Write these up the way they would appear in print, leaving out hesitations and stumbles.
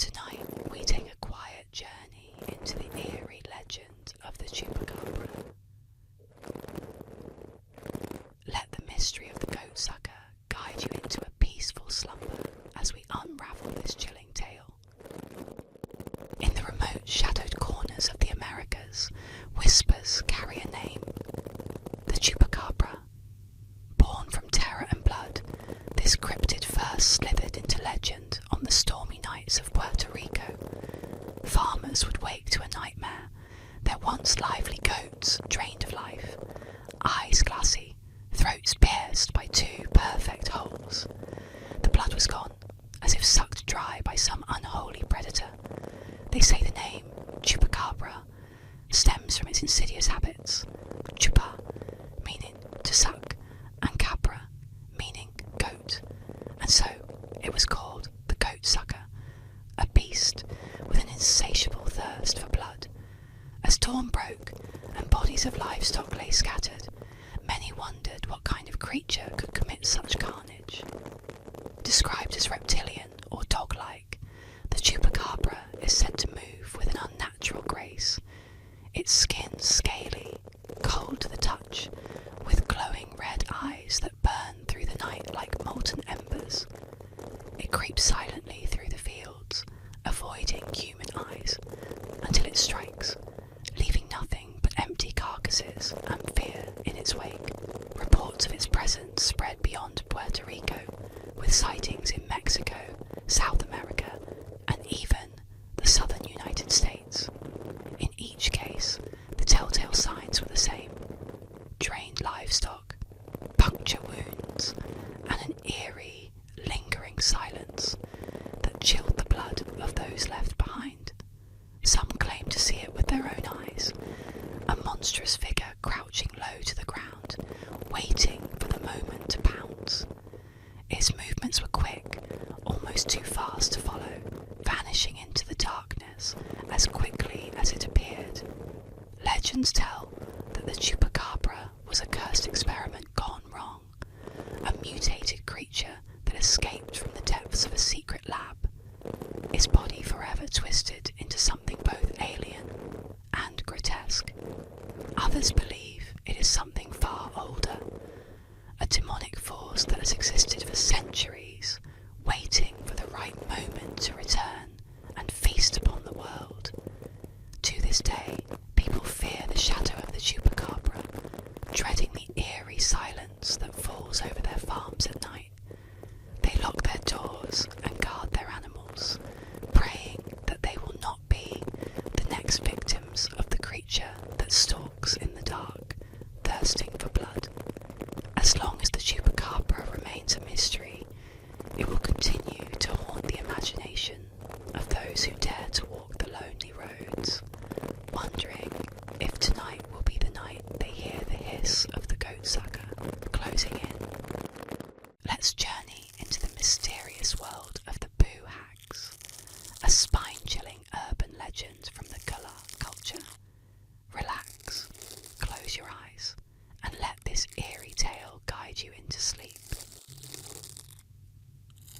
Tonight we take a quiet journey into the eerie legend of the chupacabra. Let the mystery of the goatsucker guide you into a peaceful slumber as we unravel this chilling tale. In the remote shadowed corners of the Americas, whispers carry a name: the chupacabra. Born from terror and blood, this cryptid first slithered into legend on the stormy nights of Puerto Rico. Farmers would wake to a nightmare, their once lively goats drained of life, eyes glassy, throats pierced by two perfect holes. The blood was gone, as if sucked dry by some unholy predator. They say the name, chupacabra, stems from its insidious habits. Chupa, meaning to suck, and cabra, meaning goat. And so it was called the goatsucker, a beast with an insatiable thirst for blood. As dawn broke and bodies of livestock lay scattered, many wondered what kind of creature could commit such carnage. Described as reptilian or dog-like, the chupacabra is said to move with an unnatural grace, its skin scaly, cold to the touch, with glowing red eyes that burn through the night like molten embers. It creeps silently through the fields, avoiding human eyes, until it strikes, leaving nothing but empty carcasses and fear in its wake. Reports of its presence spread beyond Puerto Rico, with sightings in Mexico, South America, and even the southern United States. In each case, the telltale signs were the same: drained livestock, puncture wounds, and an eerie, lingering silence that chilled the blood of those left behind. Some claimed to see it with their own eyes, a monstrous figure crouching low to the ground, waiting for the moment to pounce. Its movements were quick, almost too fast to follow, vanishing into the darkness as quickly as it appeared. Legends tell that the chupacabra was a cursed experiment gone wrong, a mutated creature that escaped from the depths of a secret lab, its body forever twisted into something both alien and grotesque. Others believe it is something far older, a demonic force that has existed for centuries, waiting for the right moment to return and feast upon the world. To this day, people fear the shadow of the chupacabra, dreading the eerie silence that falls over their farms at night. They lock their doors and guard their animals, praying that they will not be the next victims of the creature that stalks in the dark, thirsting for blood. As long as the chupacabra remains a mystery, it will continue to haunt the imagination of those who dare to walk the lonely roads, wondering if tonight will be the night they hear the hiss of the goatsucker closing in. Let's journey into the mysterious world of the boo hags, a spine-chilling urban legend from the Gullah culture. Relax, close your eyes, and let this eerie tale guide you into sleep.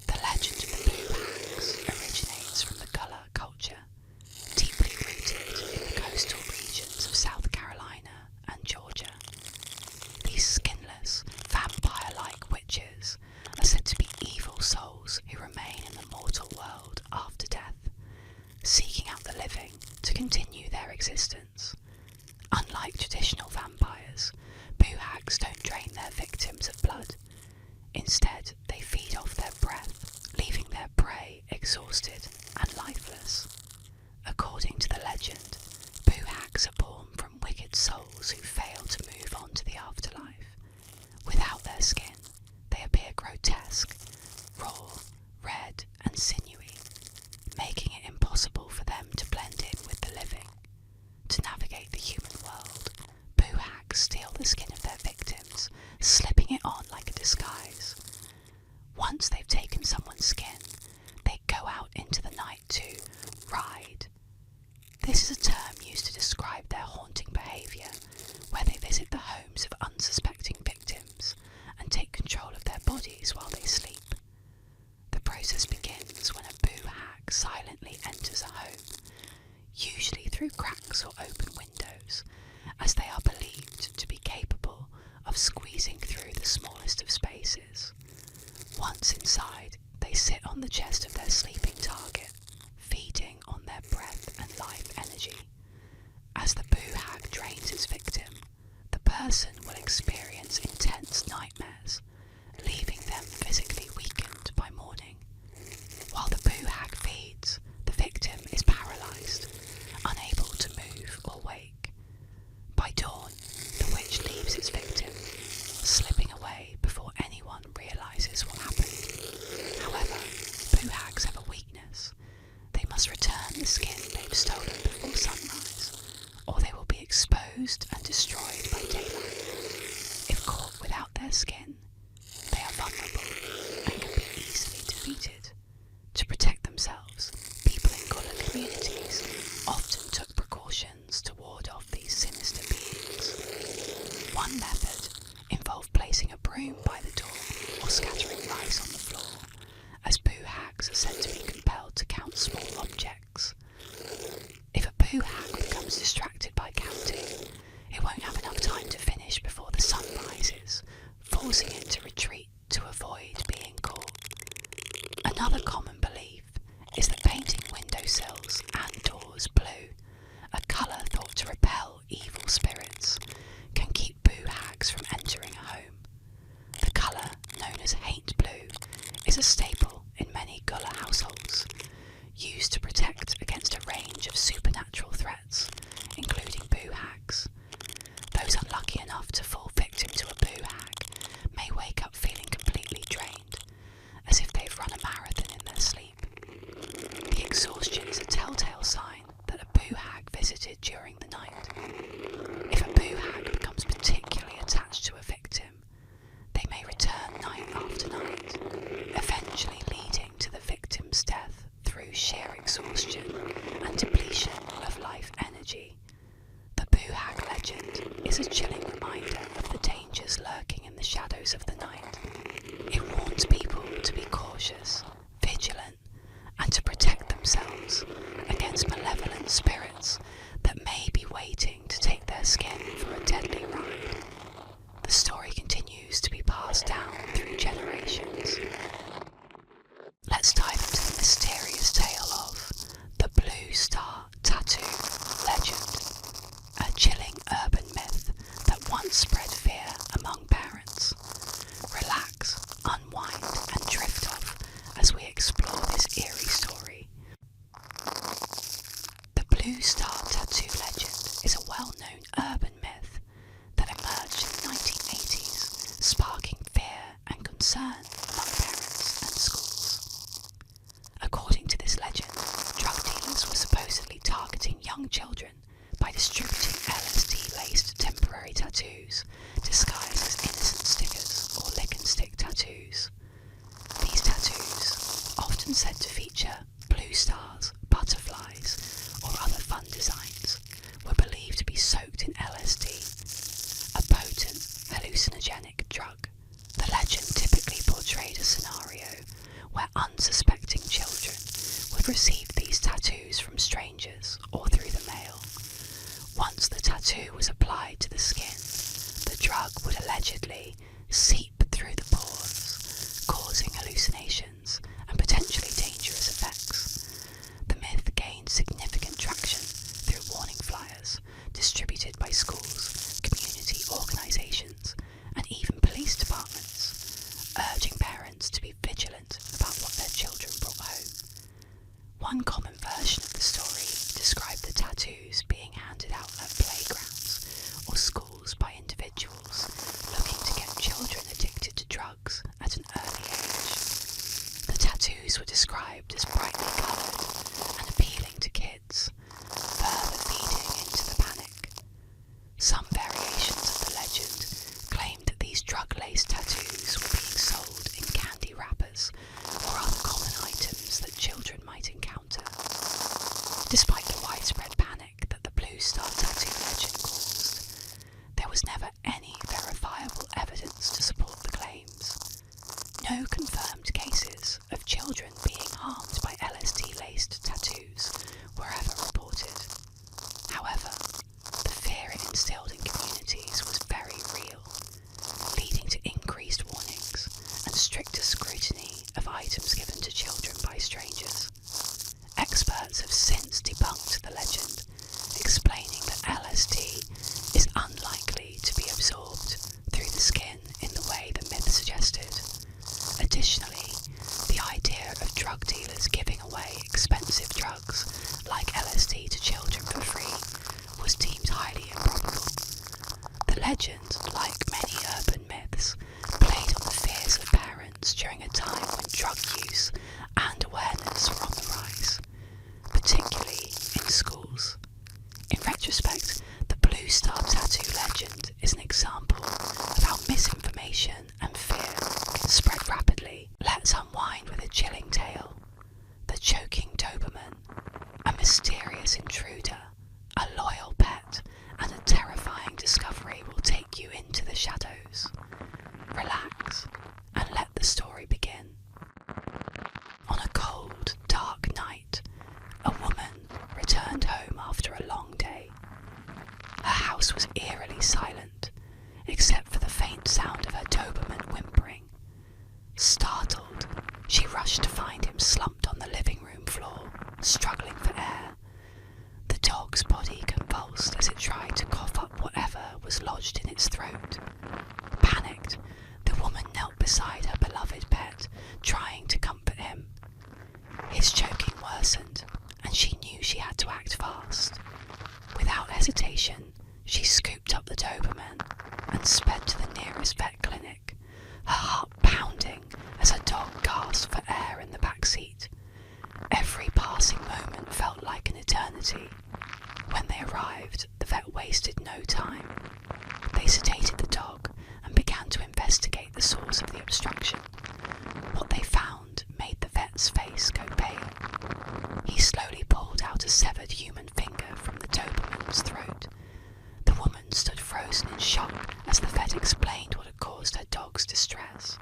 The legend of the boo hags originates from the Gullah culture, deeply rooted in the coastal regions of South Carolina and Georgia. These skinless, vampire-like witches are said to be evil souls who remain in the mortal world after death, seeking out the living to continue their existence. Unlike traditional vampires, boo hags don't drain their victims of blood. Instead, they feed off their breath, leaving their prey exhausted and lifeless. According to the legend, boo hags are born from wicked souls who fail to move on to the afterlife. Without their skin, they appear grotesque, raw, red, and sinewy, making it impossible for them to blend in with the living. To navigate the human world, boo hags steal the skin of their victims, slipping it on like a disguise. Once they've taken someone's skin, they go out into the night to ride. This is a term used to describe their haunting behaviour, where they visit the homes of unsuspecting victims and take control of their bodies while they sleep. The process begins when a boo hag silently home, usually through cracks or open windows, as they are believed to be capable of squeezing through the smallest of spaces. Once inside, they sit on the chest of their sleeping target, feeding on their breath and life energy. As the boo hag drains its victim, the person will experience intense nightmares, leaving them physically weakened by morning. While the boo hag feeds, the victim is paralysed, unable to move or wake. By dawn, the witch leaves its victim, slipping away before anyone realises what happened. However, boo hags have a weakness. They must return the skin they've stolen before sunrise, or they will be exposed and destroyed by daylight. If caught without their skin, they are vulnerable and can be easily defeated. To protect themselves, people in Gullah communities often took precautions to ward off these sinister beings. One method involved placing a broom by the door or scattering rice on the floor, as boo hags are said to be compelled to count small objects. If a boo hag becomes distracted by counting, it won't have enough time to finish before the sun rises, forcing it to retreat to avoid being caught. Another common belief is that painting windowsills and doors blue, a colour thought to repel evil spirits, can keep boo hags from entering a home. The colour, known as haint blue, is a staple in many Gullah households, used to protect against a range of supernatural threats, including boo hags. Those unlucky enough to fall victim to a boo hag may wake up feeling completely drained, as if they've run a marathon in their sleep. The exhaustion is a telltale sign that a boo hag visited during the night. If a boo hag becomes particularly attached to a victim, they may return night after night, eventually leading to the victim's death through sheer exhaustion and depletion of life energy. The boo hag legend is a chilling reminder of the dangers lurking in the shadows of the night. It warns people to be cautious, vigilant, and to protect themselves against malevolent spirits that may be waiting to take their skin for a deadly ride. The story continues to be passed down through generations. Let's dive into the mysterious tale of the Blue Star Tattoo legend, a chilling urban myth that once spread fear among parents. Relax, unwind, and drift off as we explore this eerie story. The Blue Star Tattoo legend is a well-known urban myth that emerged in the 1980s, sparking fear and concern among parents and schools. According to this legend, drug dealers were supposedly targeting young children by distributing LSD-laced temporary tattoos disguised as innocent stickers or lick and stick tattoos. These tattoos, often said to feature blue stars, butterflies, or other fun designs, were believed to be soaked in LSD, a potent hallucinogenic drug. The legend typically portrayed a scenario where unsuspecting children would receive these tattoos from strangers or through the mail. Once the tattoo was applied to the skin, the drug would allegedly seep through the pores, causing hallucinations and potentially dangerous effects. The myth gained significant traction through warning flyers distributed by schools, community organisations, and even police departments, urging parents to be vigilant about what their children brought home. One common version of the story described the tattoos being handed out at playgrounds or schools by individuals looking to get children addicted to drugs at an early age. The tattoos were described as brightly coloured and appealing to kids, further feeding into the panic. Some variations of the legend claimed that these drug-laced tattoos were being sold in candy wrappers or other common items that children might encounter. Despite the widespread panic that the Blue Star Tattoo legend caused, there was never any verifiable evidence to support the claims. No confirmed cases of children being harmed by LSD-laced tattoos were experts have since debunked the legend, explaining that LSD is unlikely to be absorbed through the skin in the way the myth suggested. Additionally, the idea of drug dealers giving away expensive drugs like LSD to children for free was deemed highly improbable. The legend, like many urban myths, played on the fears of parents during a time when drug use and awareness were on the rise, particularly in schools. In retrospect, the Blue Star Tattoo legend is an example of how misinformation and fear can spread rapidly. Let's unwind with a chilling tale. The choking Doberman, a mysterious intruder, a loyal pet, and a terrifying discovery will take you into the shadows. Relax and let the story begin. On a cold, dark night, a woman returned home after a long day. Her house was eerily silent, except for the faint sound of her Doberman whimpering. Startled, she rushed to find him slumped on the living room floor, struggling for air. The dog's body convulsed as it tried to cough up whatever was lodged in its throat. Panicked, the woman knelt beside her beloved pet, trying to comfort him. His choking worsened, and she knew she had to act fast. Without hesitation, she scooped up the Doberman and sped to the nearest vet clinic, her heart pounding as her dog gasped for air in the back seat. Every passing moment felt like an eternity. When they arrived, the vet wasted no time. They sedated the dog and began to investigate the source of the obstruction. What they found made the vet's face go pale. He slowly pulled out a severed human finger from the Doberman's throat. The woman stood frozen in shock as the vet explained what had caused her dog's distress.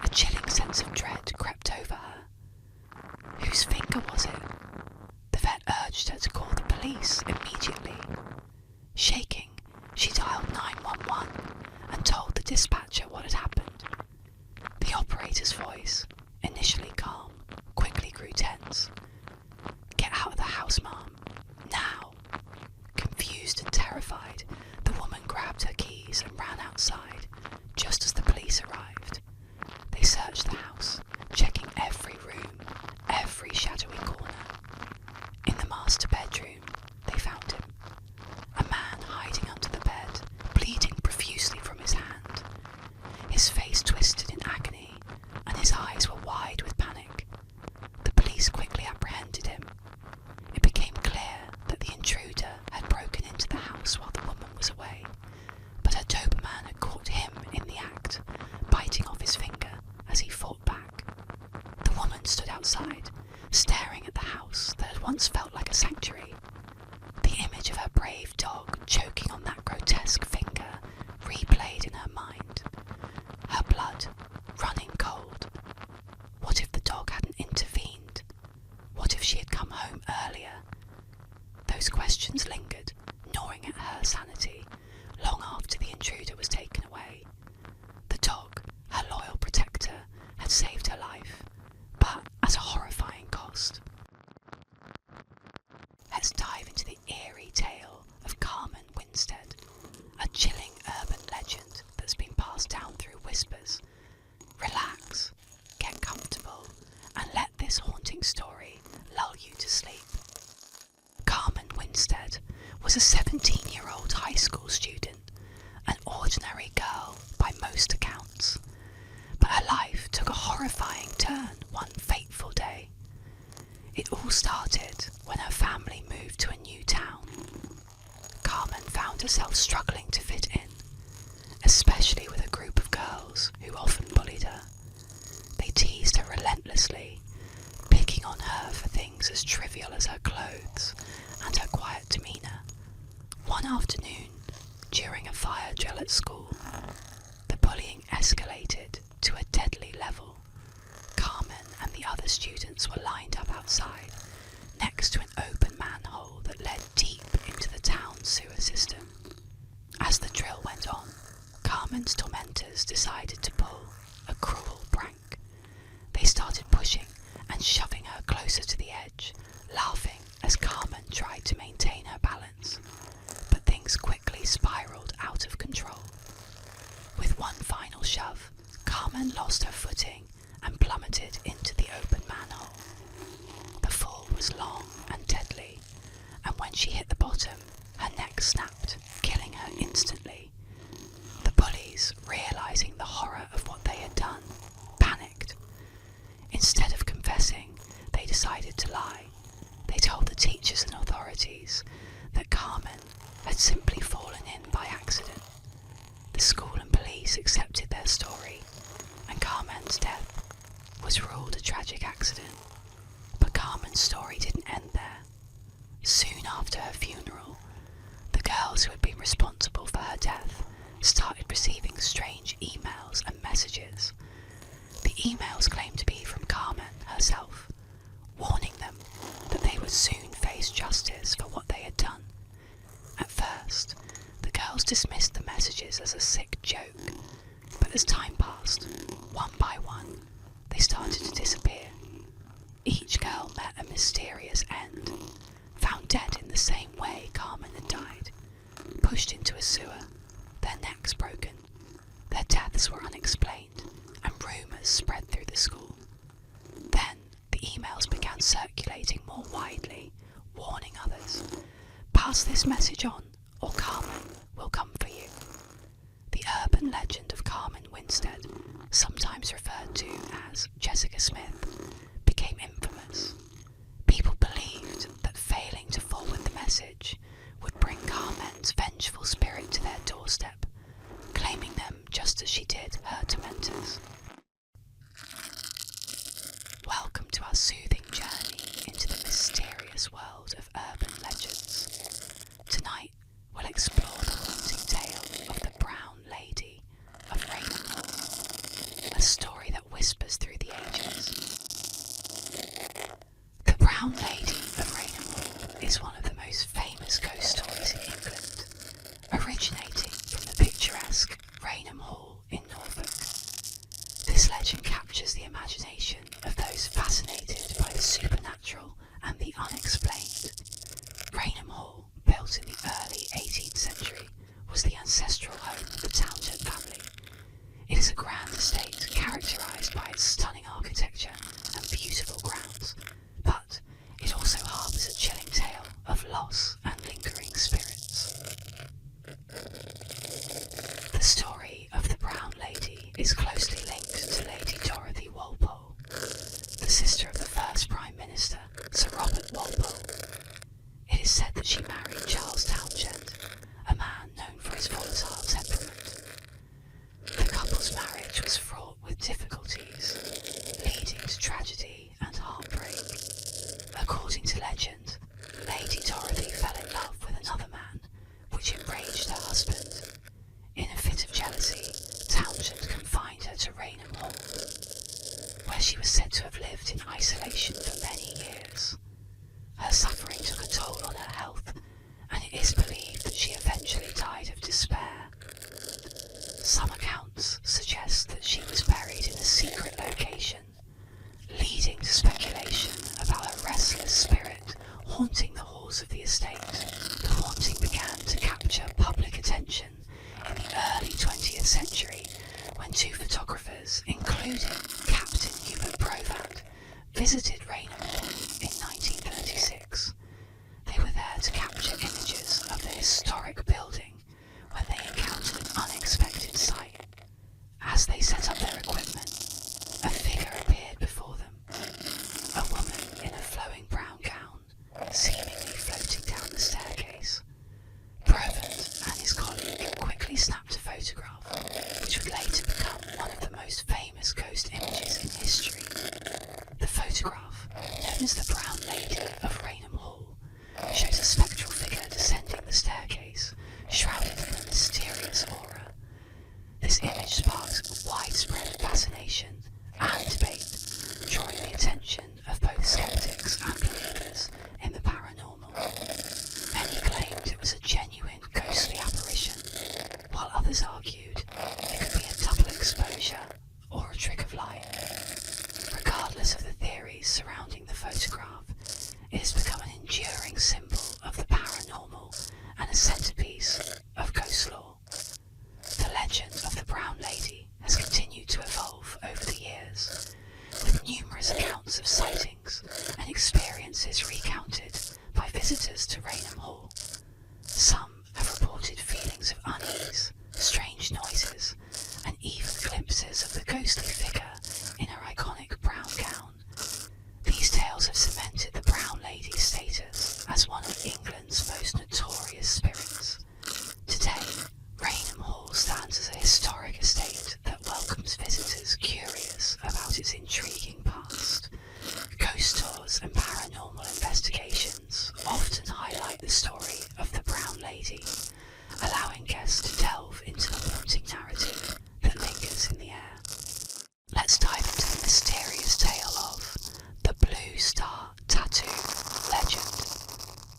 A chilling sense of dread crept over her. Whose finger was it? The vet urged her to call the police immediately. Shaking, she dialed 911 and told the dispatcher what had happened. The operator's voice, initially calm, quickly grew tense. "Get out of the house, Mom. Now." Confused and terrified, the woman grabbed her keys and ran outside, just as the police arrived. They searched the house, checking every room, every shadowy corner. In the master bedroom, they found him. A man hiding under the bed, bleeding profusely from his hand. His face twisted in agony, and his eyes were wide with panic. The police quickly apprehended him. It became clear that the intruder had broken into the house while the woman was away, but her Doberman had caught him in the act, biting off his finger as he fought back. The woman stood outside, staring at the house that had once felt like a sanctuary. The image of her brave dog choking on that grotesque finger replayed in her mind. Her blood running cold. What if the dog hadn't intervened? What if she had come home earlier? Those questions lingered, gnawing at her sanity, long after the intruder was taken away. The dog, her loyal protector, had saved her life, but at a horrifying cost. Let's dive into the eerie tale of Carmen Winstead, a chilling urban legend that's been passed down through whispers. Relax, get comfortable, and let this haunting story lull you to sleep. Carmen Winstead was a 17-year-old high school student, an ordinary girl by most accounts. But her life took a horrifying turn one fateful day. It all started when her family moved to a new town. Carmen found herself struggling to fit in, especially with a group of girls who often bullied her. They teased her relentlessly, picking on her for things as trivial as her clothes and her quiet demeanour. One afternoon, during a fire drill at school, the bullying escalated to a deadly level. Carmen and the other students were lined up outside, next to an open manhole that led deep into the town's sewer system. As the drill went on, Carmen's tormentors decided to pull a cruel prank. They started pushing and shoving her closer to the edge, final shove, Carmen lost her footing and plummeted into the open manhole. The fall was long and deadly, and when she hit the bottom, her neck snapped, killing her instantly. The bullies, realizing the horror of what they had done, panicked. Instead of confessing, they decided to lie. They told the teachers and authorities that Carmen had simply fallen in by accident. The school and police accepted their story, and Carmen's death was ruled a tragic accident. But Carmen's story didn't end there. Soon after her funeral, the girls who had been responsible for her death started receiving strange emails and messages. The emails claimed to be from Carmen herself, warning them that they would soon face justice for what they had done. At first, the girls dismissed the messages as a sick joke, but as time passed, one by one, they started to disappear. Each girl met a mysterious end, found dead in the same way Carmen had died, pushed into a sewer, their necks broken. Their deaths were unexplained, and rumours spread through the school. Then the emails began circulating more widely, warning others, "Pass this message on, or Carmen will come for you." The urban legend of Carmen Winstead, sometimes referred to as Jessica Smith, became infamous. People believed that failing to forward the message would bring Carmen's vengeful spirit to their doorstep, claiming them just as she did her tormentors. Welcome to our soothing journey into the mysterious world of urban legends. Tonight, we'll explore the haunting tale of the Brown Lady of Raynham Hall, a story that whispers through the ages. The Brown Lady of Raynham Hall is one of the most famous ghost stories in England, originating from the picturesque Raynham Hall in Norfolk. This legend captures the imagination of those fascinated by the supernatural and the unexplained. Raynham Hall, built in the early 18th century, was the ancestral home of the Townshend family. It is a grand estate characterised by its stunning architecture and beautiful grounds, but it also harbours a chilling tale of loss and lingering spirits. The story of the Brown Lady is closely linked to Lady Dorothy Walpole, the sister of the first Prime Minister, Sir Robert Walpole. It is said that she married Charles Townshend, a man known for his volatile temperament. The couple's marriage was fraught with difficulties, leading to tragedy and heartbreak. According to legend, Lady Dorothy fell in love with another man, which enraged her husband. In a fit of jealousy, Townshend confined her to Raynham Hall, where she was said to have lived in isolation for many years. Her suffering took a toll on her health, and it is believed that she eventually died of despair. Some accounts suggest that she was buried in a secret location, leading to speculation about a restless spirit haunting the halls of the estate. The haunting began to capture public attention in the early 20th century when two photographers, including Captain Hubert Provat, visited Raynham Hall in 1936. They were there to capture images of the historic building when they encountered an unexpected sight. As they set up their equipment, a figure appeared before them, a woman in a flowing brown gown, seemingly floating down the staircase. Provat and his colleague quickly snapped a photograph, which would later become one of the most famous ghost images in history. The photograph, known as the Brown Lady of Raynham Hall, shows a spectral figure descending the staircase, shrouded in a mysterious aura. This image sparked widespread fascination and debate, drawing the attention of both skeptics and believers in the paranormal. Many claimed it was a genuine ghostly apparition, while others argued it could be a double exposure or a trick of light. Regardless of the theories surrounding the photograph, it has become an enduring symbol of the paranormal and a centerpiece of ghost lore. The legend of the Brown Lady has is recounted by visitors to Rainham Hall. Some have reported feelings of unease, strange noises, and even glimpses of the ghostly figure in her iconic brown gown. These tales have cemented the Brown Lady's status as one of England's most notorious spirits. Today, Rainham Hall stands as a historic estate that welcomes visitors curious about its intriguing past. Ghost tours and paranormal investigations often highlight the story of the Brown Lady, allowing guests to delve into the haunting narrative that lingers in the air. Let's dive into the mysterious tale of the Blue Star Tattoo Legend,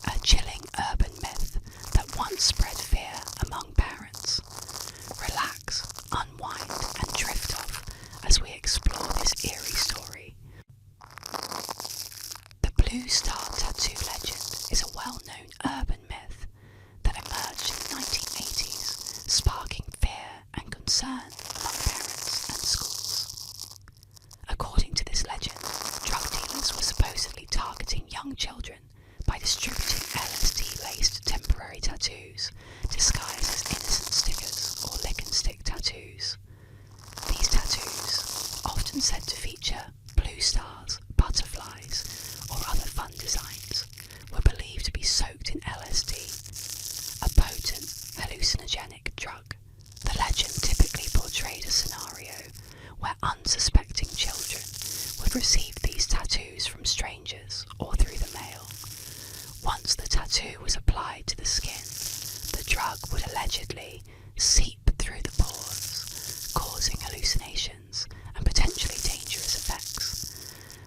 a chilling urban myth that once spread fear among parents. Relax, unwind, and drift off as we explore this eerie story. The Blue Star Tattoo Legend is a well-known urban myth that emerged in the 1980s, sparking fear and concern among parents and schools. According to this legend, drug dealers were supposedly targeting young children by distributing LSD-laced temporary tattoos disguised as innocent stickers or lick and stick tattoos. These tattoos, often said to feature blue stars, butterflies, or other fun designs, were believed to be soaked in LSD, a potent hallucinogenic drug. The legend typically portrayed a scenario where unsuspecting children would receive these tattoos from strangers or through the mail. Once the tattoo was applied to the skin, the drug would allegedly seep through the pores, causing hallucinations and potentially dangerous effects.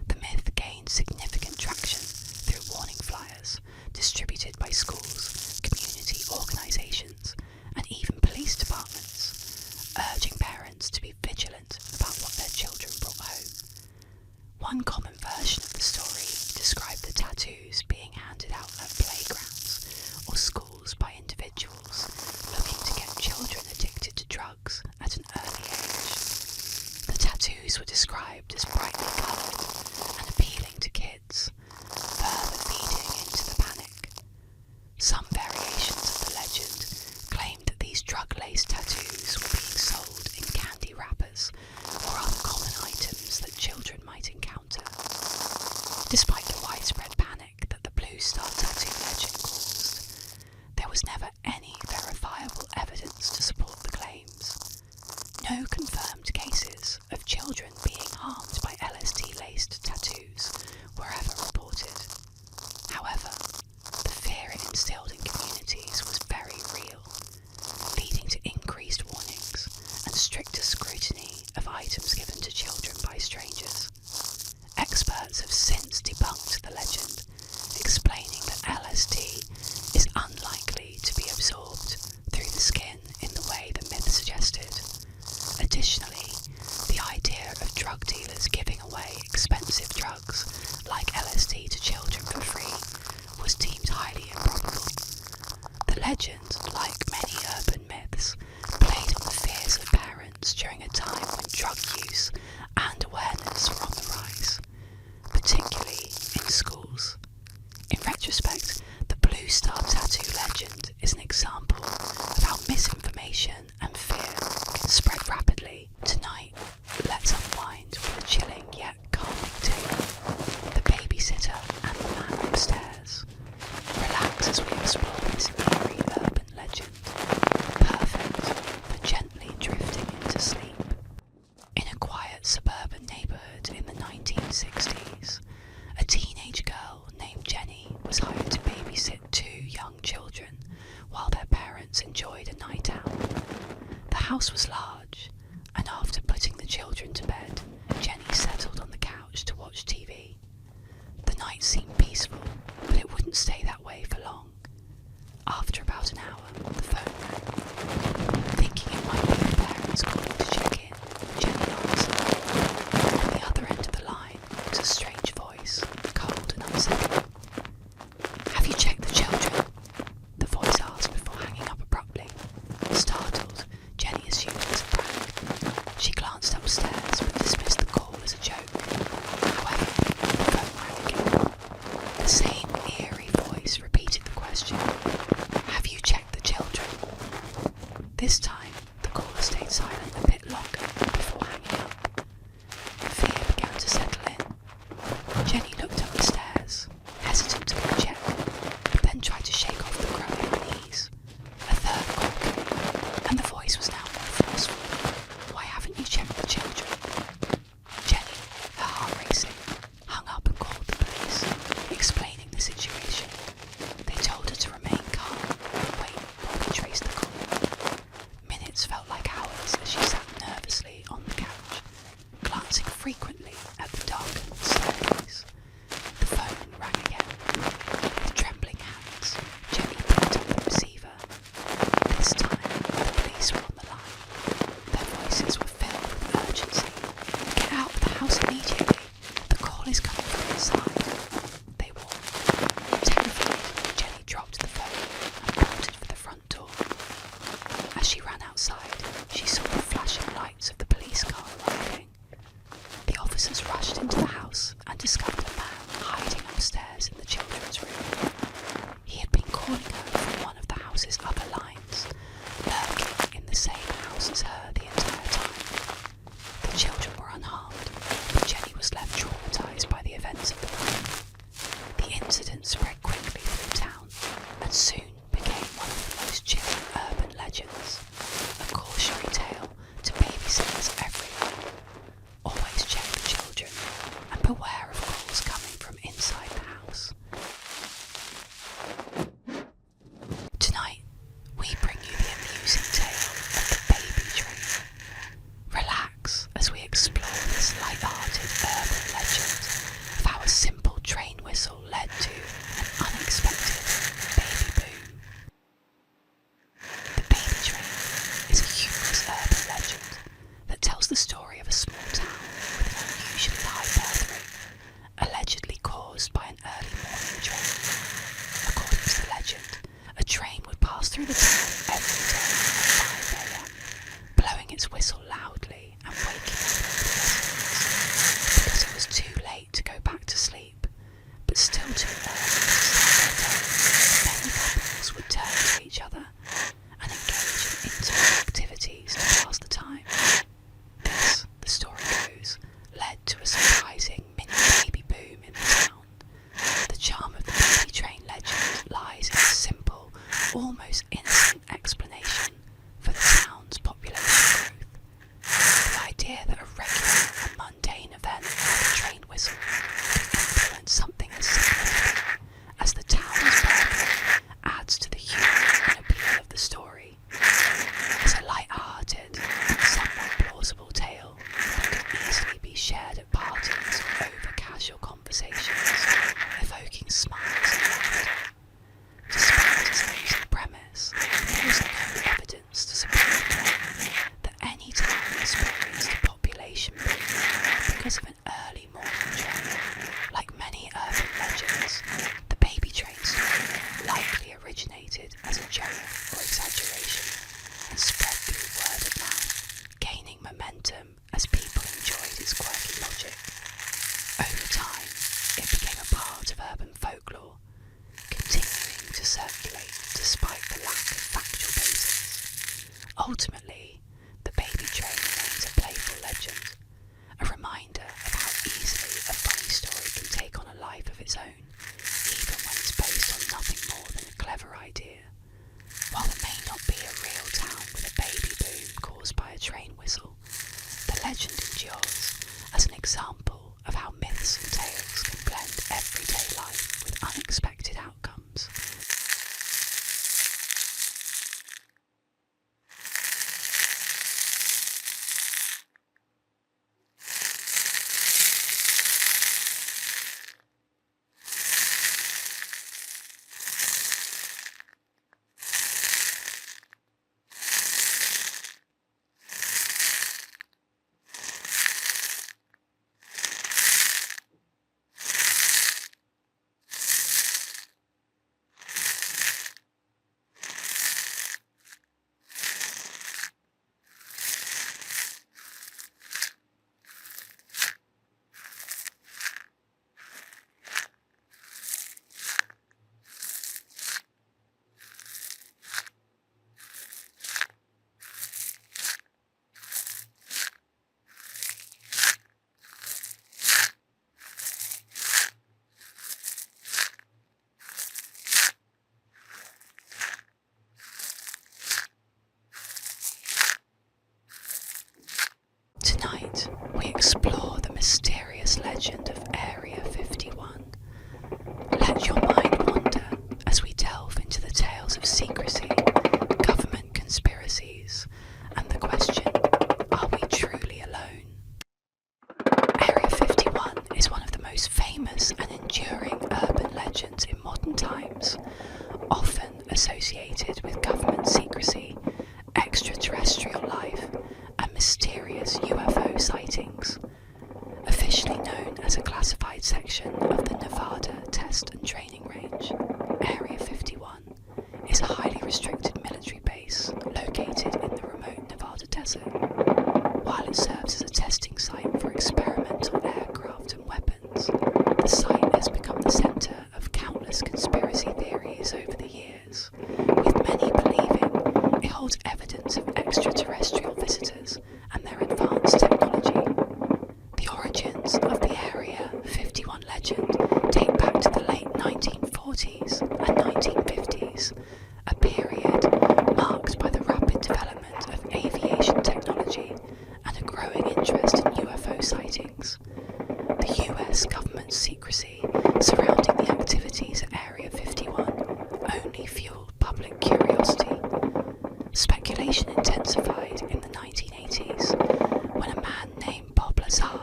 The myth gained significant traction through warning flyers distributed by schools, community organisations, and even police departments, urging parents to be vigilant about what their children brought home. One common version of the story described the tattoos being handed out at playgrounds or schools by individuals looking to get children addicted to drugs at an early age. The tattoos were described as brightly coloured and appealing to kids, further feeding into the panic. Some variations of the legend claimed that these drug-laced tattoos were being sold in candy wrappers or other common items that children might encounter. Despite the widespread panic that the Blue Star Tattoo legend caused, there was never any verifiable evidence to support the claims. No confirmed cases of children being harmed by LSD-laced tattoos were ever reported. However, the fear it instilled in communities was very real, leading to increased warnings and stricter scrutiny of items given to children by strangers. Experts have since debunked the legend, explaining that LSD is unlikely to be absorbed through the skin in the way the myth suggested. Additionally, the idea of drug dealers giving away expensive drugs like LSD to children for free was deemed highly improbable. The legend, like many urban myths, played on the fears of parents during a time when drug use and awareness were on the rise, particularly in schools. In retrospect, the Blue Star Tattoo legend is an example of how misinformation and fear can spread rapidly. Tonight, let's unwind with a chilling yet calming tale, The Babysitter and the Man Upstairs. Relax as we explore this eerie urban legend, perfect for gently drifting into sleep. In a quiet suburban neighbourhood in the 1960s, a teenage girl named Jenny was hired to babysit two young children while their parents enjoyed a night out. The house was large, and after putting the children to bed, Jenny settled on the couch to watch TV. The night seemed peaceful, but it wouldn't stay that way for long. After about an hour, the phone rang. Thinking it might be her parents calling to check in, Jenny answered. On the other end of the line was a strange voice, cold and unsettling. "Have you checked the children?" the voice asked before hanging up abruptly. Startled, Jenny assumed it was a prank. She glanced upstairs but dismissed the call as a joke. However, the phone rang again. This time, the caller stayed silent a bit longer before hanging up. Fear began to settle in. Jenny looked up the stairs, hesitant to go check, but then tried to shake off the growing unease. A third call came, and the voice was now more forceful. "Why haven't you checked the children?" Jenny, her heart racing, hung up and called the police, explaining the situation. They told her to remain calm and wait while they traced the call. Minutes felt like hours as she sat nervously on the couch, glancing frequently at the darkened staircase. The phone rang again. With trembling hands, Jenny picked up the receiver. This time, the police were on the line. Their voices were filled with urgency. "Get out of the house immediately. The call is coming from inside," they warned. Terrified, Jenny dropped the phone and bolted for the front door. As she ran outside, she saw the flashing lights of the police car arriving. The officers rushed into the house and discovered a man hiding upstairs in the children's room. He had been calling her from one of the house's upper lines, lurking in the same house as her the entire time. The children were unharmed, but Jenny was left traumatised by the events of the night. The incident spread quickly through town and soon became one of the most chilling urban legends, a cautionary tale to babysitters everywhere. Always check the children and beware of calls coming from inside the house. Tonight, we bring you the amusing tale of the baby train. Relax as we explore this light-hearted urban legend of how a simple train whistle led to an unexpected baby boom. The baby train is a humorous urban legend that tells the story of a small town with an unusually high birth rate, allegedly caused by an early morning train. According to the legend, a train would pass through the town every day at 5 a.m, blowing its whistle loudly and waking up the residents. Because it was too late to go back to sleep, but still too early to start their day, many couples would turn to each other and engage in intimate activities to pass the time. This, the story goes, led to a surprising mini baby boom in the town. The charm of the baby train legend lies in a simple, almost innocent explanation for the town's population growth. The idea that a regular and mundane event like a train whistle could influence something as significant as the town's birth rate adds to the humour and appeal of the story. It's a light-hearted and somewhat plausible tale that could easily be shared at parties over casual conversations, evoking smiles and laughter. Despite its amusing premise, there is no evidence to support the claim that any town experienced a population boom because of an early morning train. Like many urban legends, the baby train story likely originated as a joke or exaggeration and spread through word of mouth, gaining momentum as people enjoyed its quirky logic. Over time, it became a part of urban folklore, continuing to circulate despite the lack of factual basis. Ultimately, the baby train remains a playful legend, a reminder of how easily a funny story can take on a life of its own, even when it's based on nothing more than a clever idea. While there may not be a real town with a baby boom caused by a train whistle, the legend endures as an example of how myths and tales can blend everyday life with unexpected outcomes. modern times, often associated with government secrecy, extraterrestrial life, and mysterious UFO sightings. Officially known as a classified section of the Nevada Test and Training Range, Area 51 is a highly restricted military base located in the remote Nevada desert. While it serves as a testing site for experimental aircraft and weapons, the site has become the centre of countless conspiracy theories over the years, with many believing it holds evidence of extraterrestrial visitors and their advanced technology. The origins of the Area 51 legend date back to the late 1940s and 1950s, a period marked by the rapid development of aviation technology and a growing interest in UFO sightings. The US government's secrecy surrounding the activities at Area 51 only fueled public curiosity. Speculation intensified in the 1980s when a man named Bob Lazar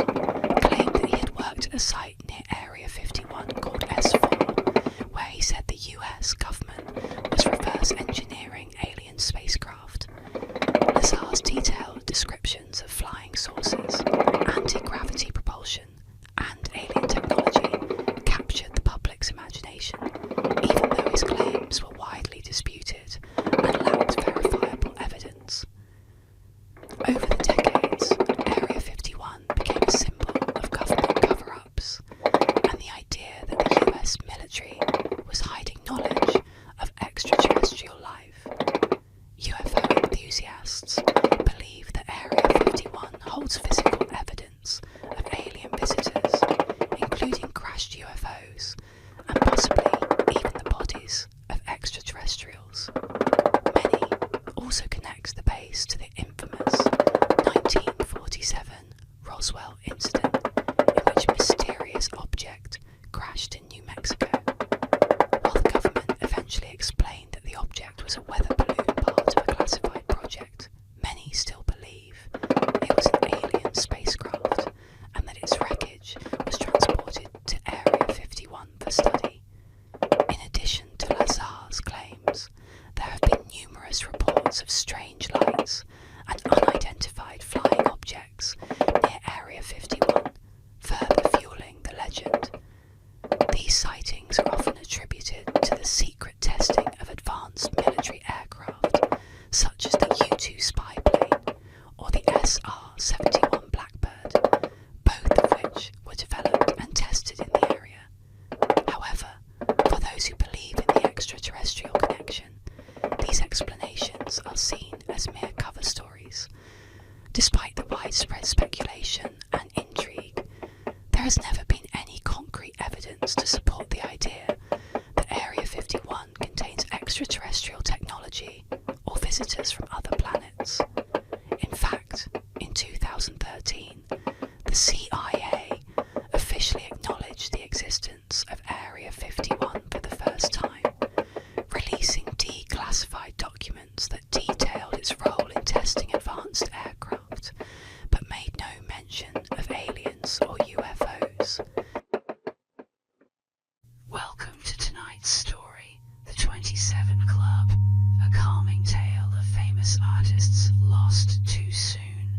claimed that he had worked at a site near Area 51 called S4, where he said the US government was reverse engineering alien spacecraft. Lazar's detailed descriptions of flying saucers, anti-gravity propulsion, and alien technology captured the public's imagination, even though his claims were widely disputed and lacked verifiable evidence. Over the decades, Area 51 became a symbol of government cover-ups, and the idea that the US military was hiding knowledge of extraterrestrial life. UFO enthusiasts believe that Area 51 holds physical evidence of alien visitors, including crashed UFOs, and possibly even the bodies of extraterrestrials. Many also connect the base to the infamous 1947 Roswell incident, in which a mysterious object crashed in New Mexico. While the government eventually explained that the object was a weather balloon part of a classified project, many still believe it was an alien spacecraft and that its wreckage was transported to Area 51 for study. In addition to Lazar's claims, there have been numerous reports of strange lights and unidentified flying objects near Area 51, further fueling the legend. These sightings are often attributed to the secret testing of advanced military aircraft, such as the U-2 spy plane or the SR-71 Blackbird, both of which were developed and tested in the area. However, for those who believe in the extraterrestrial connection, these explanations are seen as mere cover stories. Despite the widespread speculation and intrigue, there has never been any concrete evidence to support the idea that Area 51 contains extraterrestrial technology or visitors from other planets. In fact, in 2013, the CIA officially acknowledged the existence of Area 51 for the first time, releasing declassified documents that detailed its role in testing advanced aircraft, but made no mention of aliens or UFOs. Welcome to tonight's story, The 27 Club, a calming tale of famous artists lost too soon.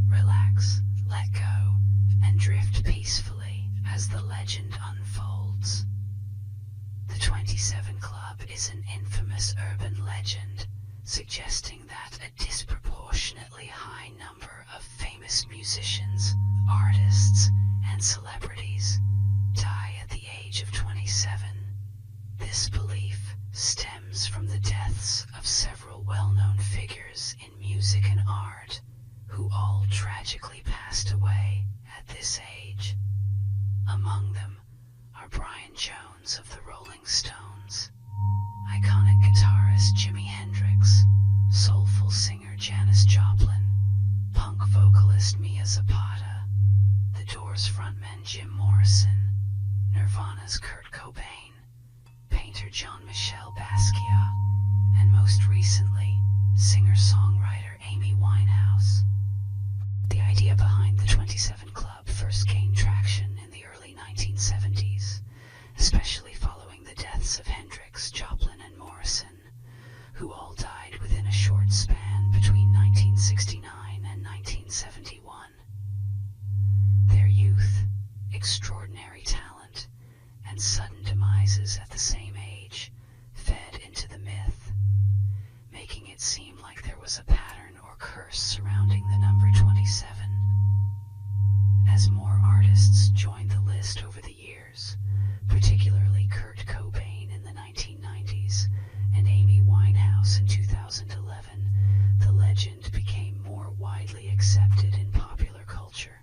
Relax, let go, and drift peacefully as the legend unfolds. The 27 Club is an infamous urban legend, suggesting that a disproportionately high number of famous musicians, artists, and celebrities die at the age of 27. This belief stems from the deaths of several well-known figures in music and art, who all tragically passed away at this age. Among them are Brian Jones of the Rolling Stones, iconic guitarist Jimi Hendrix, soulful singer Janis Joplin, punk vocalist Mia Zapata, The Doors frontman Jim Morrison, Nirvana's Kurt Cobain, painter Jean-Michel Basquiat, and most recently, singer-songwriter Amy Winehouse. The idea behind the 27 Club first gained traction in the early 1970s, especially following the deaths deaths of Hendrix, Joplin, and Morrison, who all died within a short span between 1969 and 1971. Their youth, extraordinary talent, and sudden demises at the same age fed into the myth, making it seem like there was a pattern or curse surrounding the number 27. As more artists joined the list over the years, particularly Kurt Cobain in the 1990s and Amy Winehouse in 2011, the legend became more widely accepted in popular culture.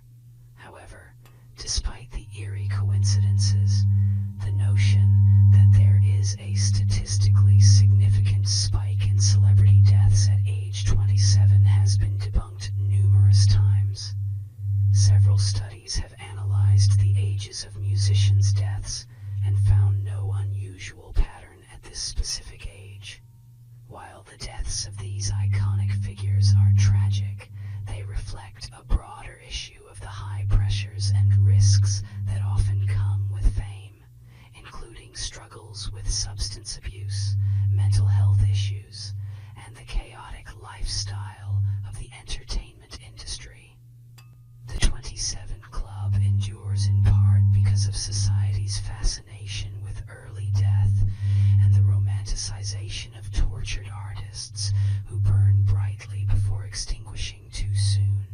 However, despite the eerie coincidences, the notion that there is a statistically significant spike in celebrity deaths at age 27 has been debunked numerous times. Several studies have analyzed the ages of musicians' deaths and found no unusual pattern at this specific age. While the deaths of these iconic figures are tragic, they reflect a broader issue of the high pressures and risks that often come with fame, including struggles with substance abuse, mental health issues, and the chaotic lifestyle of the entertainment industry. The 27 Club endures in part because of society's fascination with early death and the romanticization of tortured artists who burn brightly before extinguishing too soon.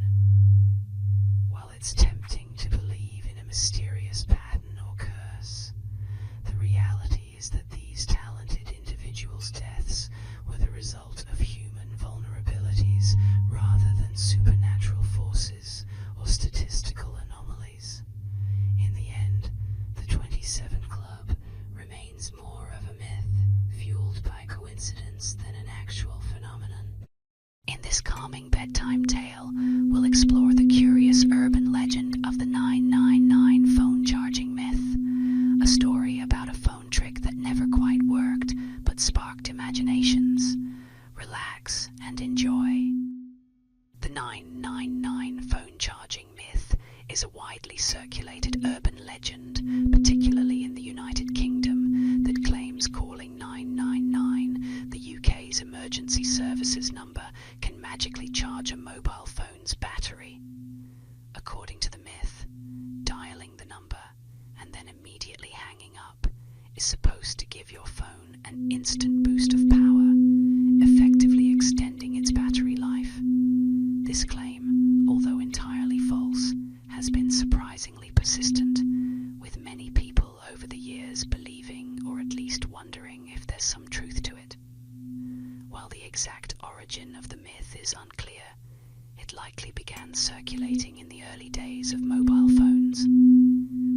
While it's tempting to believe in a mysterious pattern or curse, the reality is that these talented individuals' deaths were the result of human vulnerabilities rather than supernatural forces or statistical anomalies. In the end, the 27 Club remains more of a myth, fueled by coincidence than an actual phenomenon. In this calming bedtime tale, we'll explore the curious urban legend of the 999 phone charging myth, a story about a phone trick that never quite worked but sparked imaginations. Relax and enjoy. The 999 phone charging myth is a widely circulated urban legend, particularly in the United Kingdom, that claims calling 999, the UK's emergency services number, can magically charge a mobile phone's battery. According to the myth, dialing the number and then immediately hanging up is supposed to give your phone an instant boost of power, effectively extending its battery life. This claim, although entirely false, has been surprisingly persistent, with many people over the years believing or at least wondering if there's some truth to it. While the exact origin of the myth is unclear, it likely began circulating in the early days of mobile phones,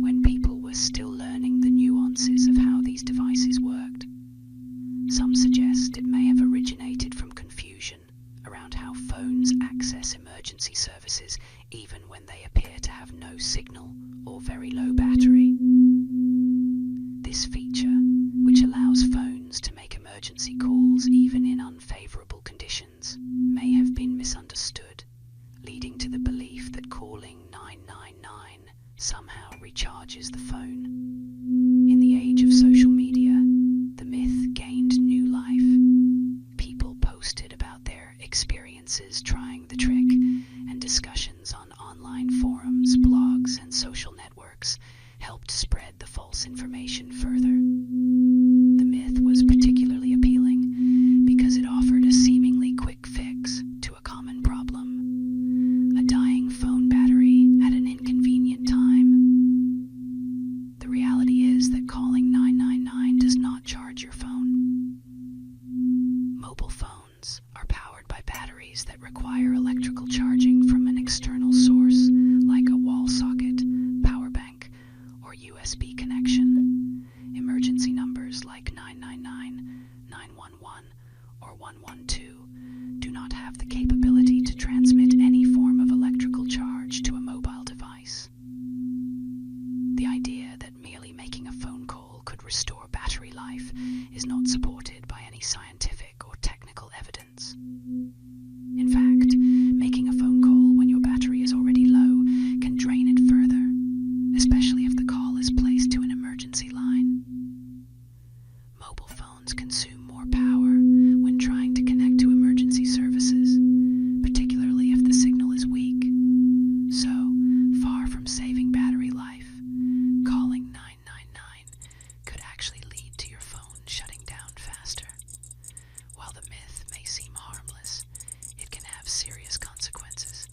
when people were still learning the nuances of how these devices worked. Some suggest it may have originated from confusion around how phones access emergency services even when they appear to have no signal or very low battery. This feature, which allows phones to make emergency calls even in unfavorable conditions, may have been misunderstood, leading to the belief that calling 999 somehow recharges the phone. In the age of social media, the myth gained new life. People posted about their experiences trying the trick, and discussions on online forums, blogs, and social networks helped spread the false information further. The myth was particularly appealing because it offered a seemingly quick fix to a common problem: a dying phone battery at an inconvenient time. The reality is that calling 999 does not charge your phone. Mobile phones are powered by batteries that require electrical charging from an external source, like a wall socket, power bank, or USB connection. Emergency numbers like 999, 911, or 112 do not have the capability to transmit any form of electrical charge to a mobile device. The idea that merely making a phone call could restore battery life is not supported by any scientific or technical evidence. In fact, making a phone call when your battery is already low can drain it further, especially if the call is placed to an emergency line. phones consume more power when trying to connect to emergency services, particularly if the signal is weak. So, far from saving battery life, calling 999 could actually lead to your phone shutting down faster. While the myth may seem harmless, it can have serious consequences.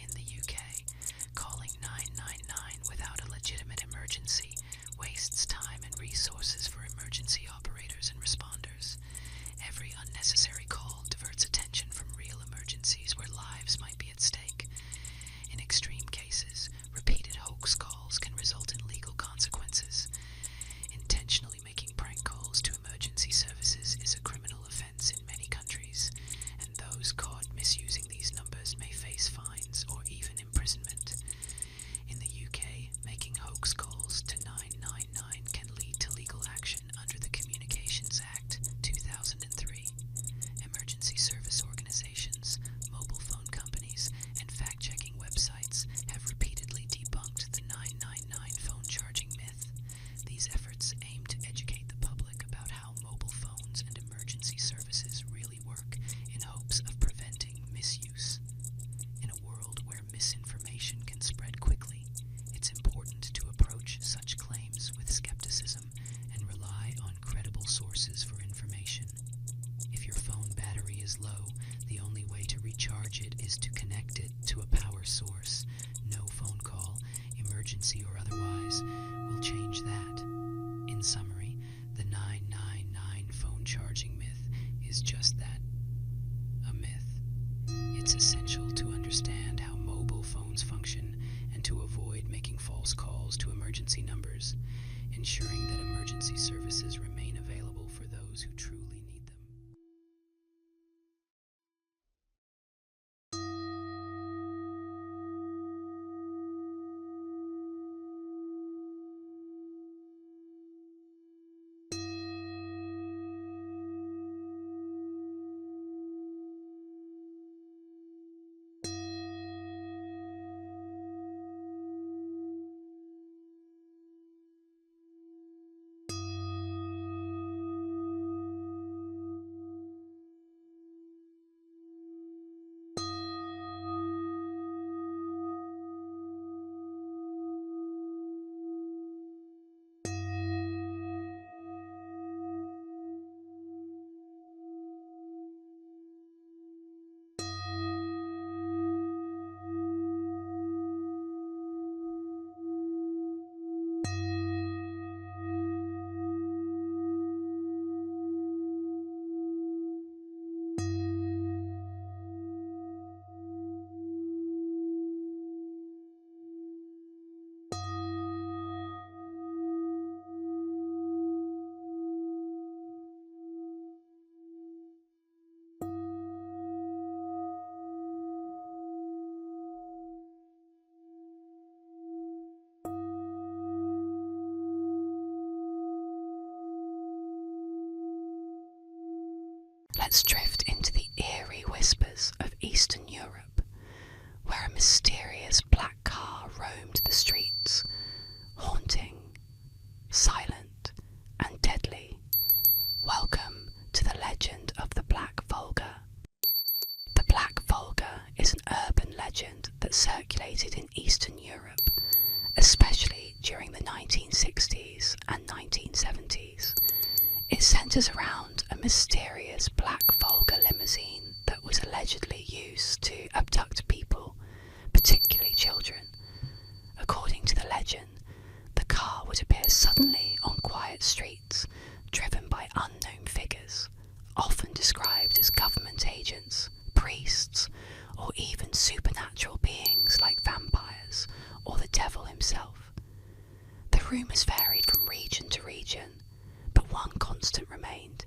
In the UK, calling 999 without a legitimate emergency wastes time and resources for emergency operators and responders. Every unnecessary call diverts attention from real emergencies where lives might be at stake. In extreme cases, repeated hoax calls can result in legal consequences. Intentionally making prank calls to emergency services is a criminal offense in many countries, and those caught misusing these numbers may face fines or even imprisonment. In the UK, making hoax calls to 999 can lead to legal action under the Communications Act 2003. Emergency service organizations, mobile phone companies, and fact-checking websites have repeatedly debunked the 999 phone charging myth. These efforts aim to educate the public about how mobile phones and emergency services really work in hopes of preventing misuse. In a world where misinformation can spread quickly, it's important to approach such claims with skepticism and rely on credible sources for information. If your phone battery is low, the only way to recharge it is to connect it to a power source. No phone call, emergency or otherwise, will change that. In summary, the 999 phone charging myth is just that, a myth. It's essential to understand how mobile phones function and to avoid making false calls to emergency numbers, ensuring that emergency services remain available for those who truly need them. Let's drift into the eerie whispers of Eastern Europe, where a mysterious black car roamed the streets, haunting, silent, and deadly. Welcome to the legend of the Black Volga. The Black Volga is an urban legend that circulated in Eastern Europe, especially during the 1960s and 1970s. It centers around a mysterious black Volga limousine that was allegedly used to abduct people, particularly children. According to the legend, the car would appear suddenly on quiet streets, driven by unknown figures, often described as government agents, priests, or even supernatural beings like vampires or the devil himself. The rumours varied from region to region, but one constant remained.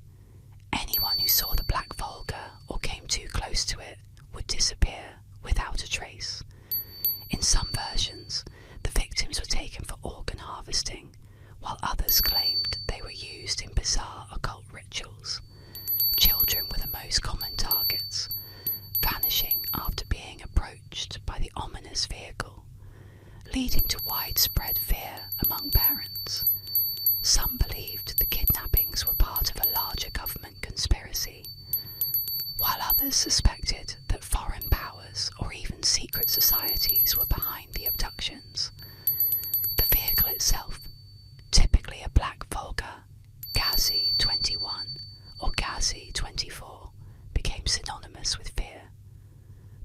Anyone who saw the Black Volga or came too close to it would disappear without a trace. In some versions, the victims were taken for organ harvesting, while others claimed they were used in bizarre occult rituals. Children were the most common targets, vanishing after being approached by the ominous vehicle, leading to widespread fear among parents. Some believed the kidnappings were part Others suspected that foreign powers or even secret societies were behind the abductions. The vehicle itself, typically a black Volga, Ghazi 21 or Ghazi 24, became synonymous with fear.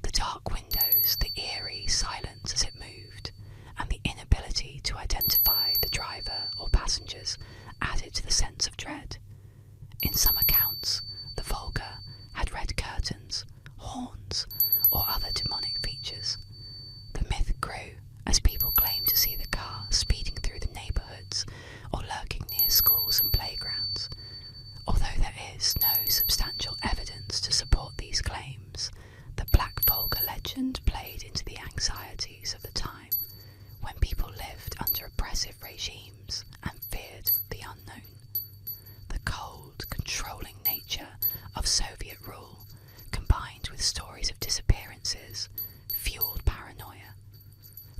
The dark windows, the eerie silence as it moved, and the inability to identify the driver or passengers added to the sense of dread. In some accounts, the Volga had red curtains, horns, or other demonic features. The myth grew as people claimed to see the car speeding through the neighbourhoods or lurking near schools and playgrounds. Although there is no substantial evidence to support these claims, the Black Volga legend played into the anxieties of the time, when people lived under oppressive regimes and feared the unknown. The cold, controlling nature of Soviet rule, combined with stories of disappearances, fueled paranoia.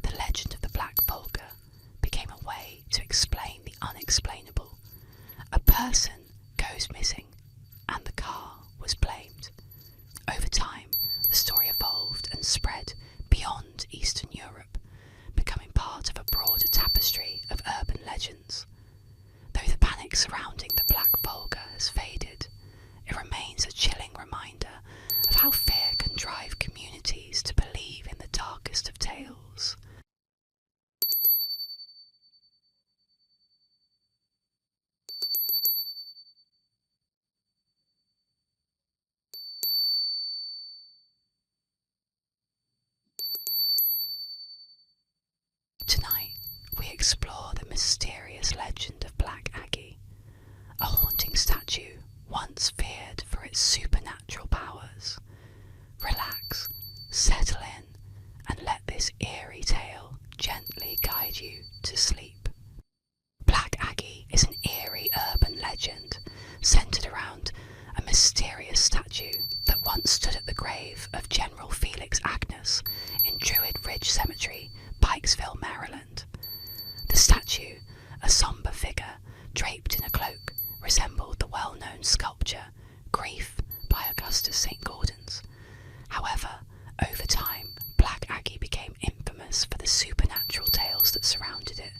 The legend of the Black Volga became a way to explain the unexplainable. A person goes missing, and the car was blamed. Over time, the story evolved and spread beyond Eastern Europe, becoming part of a broader tapestry of urban legends. Though the panic surrounding the Black Volga has faded, it remains a chilling reminder of how fear can drive communities to believe in the darkest of tales. Tonight, we explore the mysterious legend of Black Aggie, a haunting statue once feared for its supernatural powers. Relax, settle in, and let this eerie tale gently guide you to sleep. Black Aggie is an eerie urban legend centered around a mysterious statue that once stood at the grave of General Felix Agnes in Druid Ridge Cemetery, Pikesville, Maryland. The statue, a somber figure draped in a cloak, resembled the well-known sculpture Grief by Augustus St. Gaudens. However, over time, Black Aggie became infamous for the supernatural tales that surrounded it.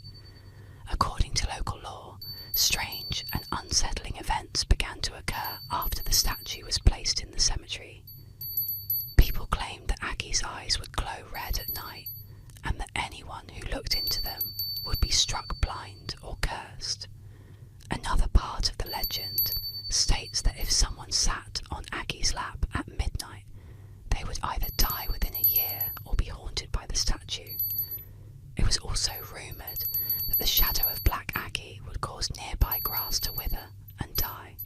According to local law, strange and unsettling events began to occur after the statue was placed in the cemetery. People claimed that Aggie's eyes would glow red at night, and that anyone who looked into them would be struck blind or cursed. Another part of the legend states that if someone sat on Aggie's lap at midnight, they would either die within a year or be haunted by the statue. It was also rumoured that the shadow of Black Aggie would cause nearby grass to wither and die.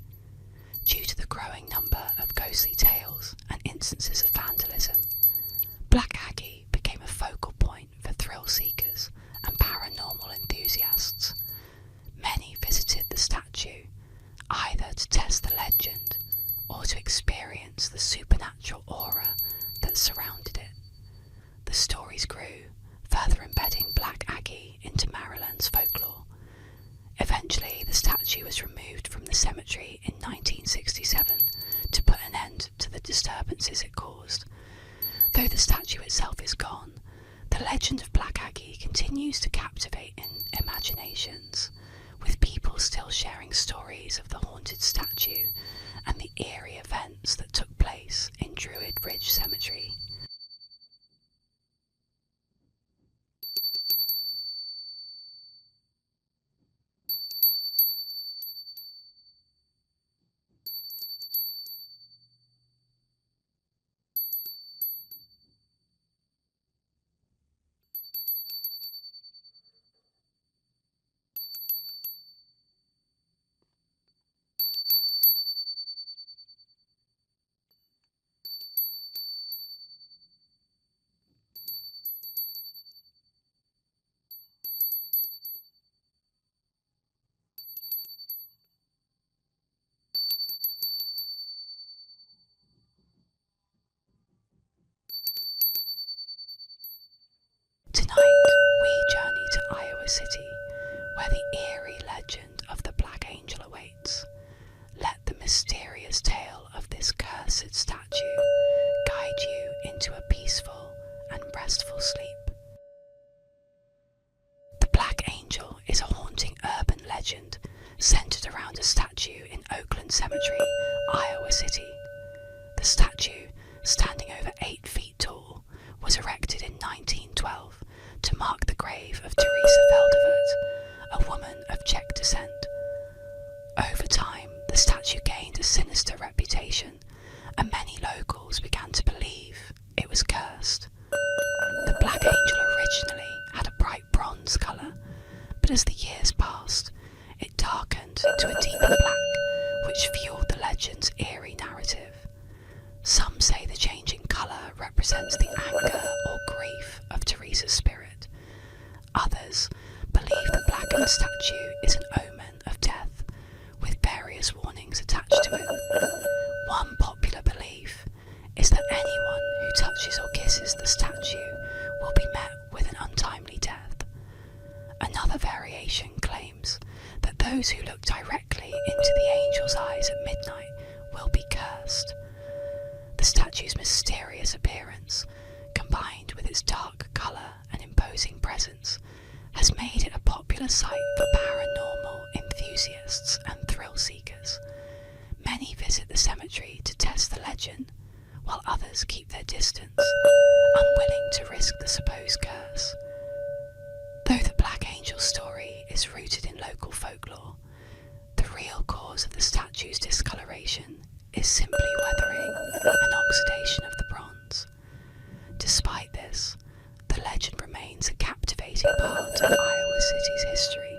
Due to the growing number of ghostly tales and instances of vandalism, Black Aggie became a focal point for thrill seekers and paranormal enthusiasts. Many visited the statue, either to test the legend or to experience the supernatural aura that surrounded it. The stories grew, further embedding Black Aggie into Maryland's folklore. Eventually, the statue was removed from the cemetery in 1967 to put an end to the disturbances it caused. Though the statue itself is gone, the legend of Black Aggie continues to captivate in imaginations, with people still sharing stories of the haunted statue and the eerie events that took place in Druid Ridge Cemetery. Tonight, we journey to Iowa City, where the eerie legend of the Black Angel awaits. Let the mysterious tale of this cursed statue a statue in Oakland Cemetery, Iowa City. The statue, standing over 8 feet tall, was erected in 1912 to mark the grave of Teresa Feldovert, a woman of Czech descent. Over time, the statue gained a sinister reputation, and many locals began to believe it was cursed. The Black Angel originally had a bright bronze colour, but as the years passed, it darkened to a deeper black, which fueled the legend's eerie narrative. Some say the change in colour represents the anger or grief of Teresa's spirit. Others believe the blackened statue is an omen of death, with various warnings attached to it. One popular belief is that anyone who touches or kisses the statue will be met with an untimely death. Another variation claims that those who look directly into the angel's eyes at midnight will be cursed. The statue's mysterious appearance, combined with its dark colour and imposing presence, has made it a popular site for paranormal enthusiasts and thrill seekers. Many visit the cemetery to test the legend, while others keep their distance, unwilling to risk the supposed curse. Though the Black Angel story is rooted in local folklore, the real cause of the statue's discoloration is simply weathering and oxidation of the bronze. Despite this, the legend remains a captivating part of Iowa City's history,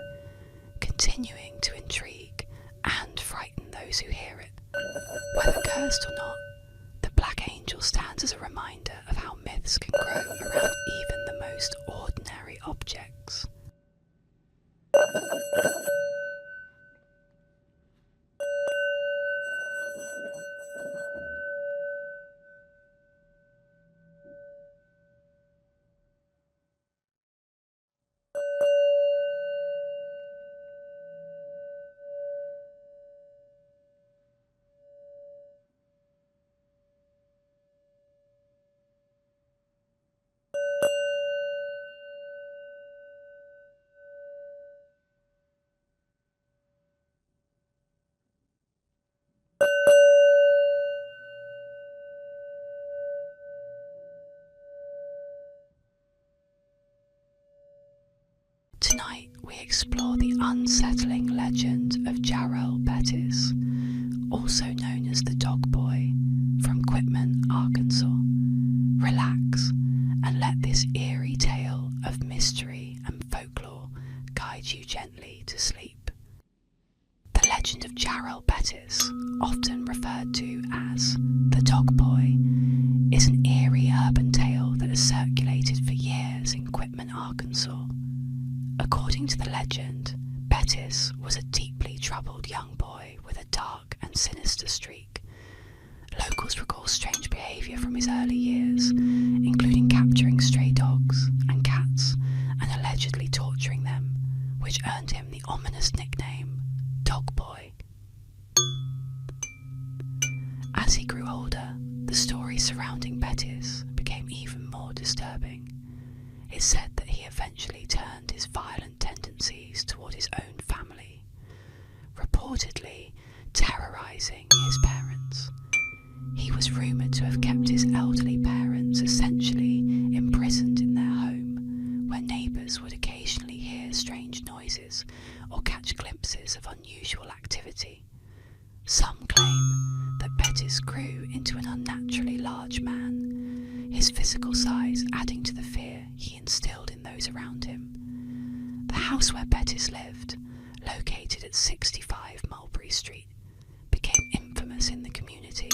continuing to intrigue and frighten those who hear it. Whether cursed or not, the Black Angel stands as a reminder of how myths can grow around even the most ordinary objects. Tonight we explore the unsettling legend of Jarrell Bettis, also known as the Dog Boy, from Quitman, Arkansas. Relax and let this eerie tale of mystery and folklore guide you gently to sleep. The legend of Jarrell Bettis, often referred to as the Dog Boy, is an eerie urban tale that has circulated for years in Quitman, Arkansas. According to the legend, Bettis was a deeply troubled young boy with a dark and sinister streak. Locals recall strange behaviour from his early years, including capturing stray dogs and cats and allegedly torturing them, which earned him the ominous nickname Dog Boy. As he grew older, the stories surrounding Bettis became even more disturbing. It's said that he eventually turned his violent tendencies toward his own family, reportedly terrorising his parents. He was rumoured to have kept his elderly parents essentially imprisoned in their home, where neighbours would occasionally hear strange noises or catch glimpses of unusual activity. Some claim that Bettis grew into an unnaturally large man, his physical size adding to the fear he instilled in those around him. The house where Bettis lived, located at 65 Mulberry Street, became infamous in the community.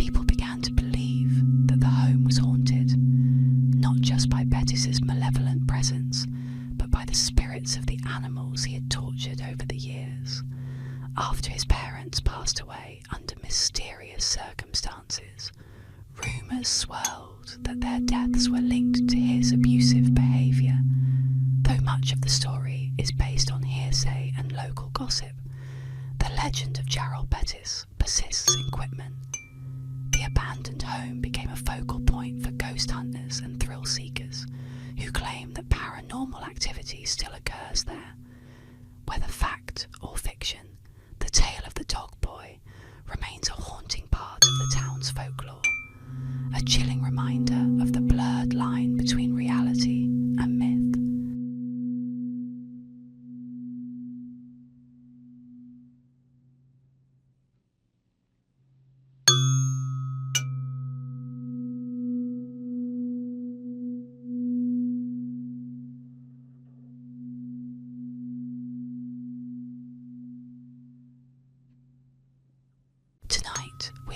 People began to believe that the home was haunted, not just by Bettis's malevolent presence, but by the spirits of the animals he had tortured over the years. After his parents passed away under mysterious circumstances, rumours swirled that their deaths were linked to his abusive behaviour. Though much of the story is based on hearsay and local gossip, the legend of Jarrell Bettis persists in Quitman. The abandoned home became a focal point for ghost hunters and thrill seekers who claim that paranormal activity still occurs there. Whether fact or fiction,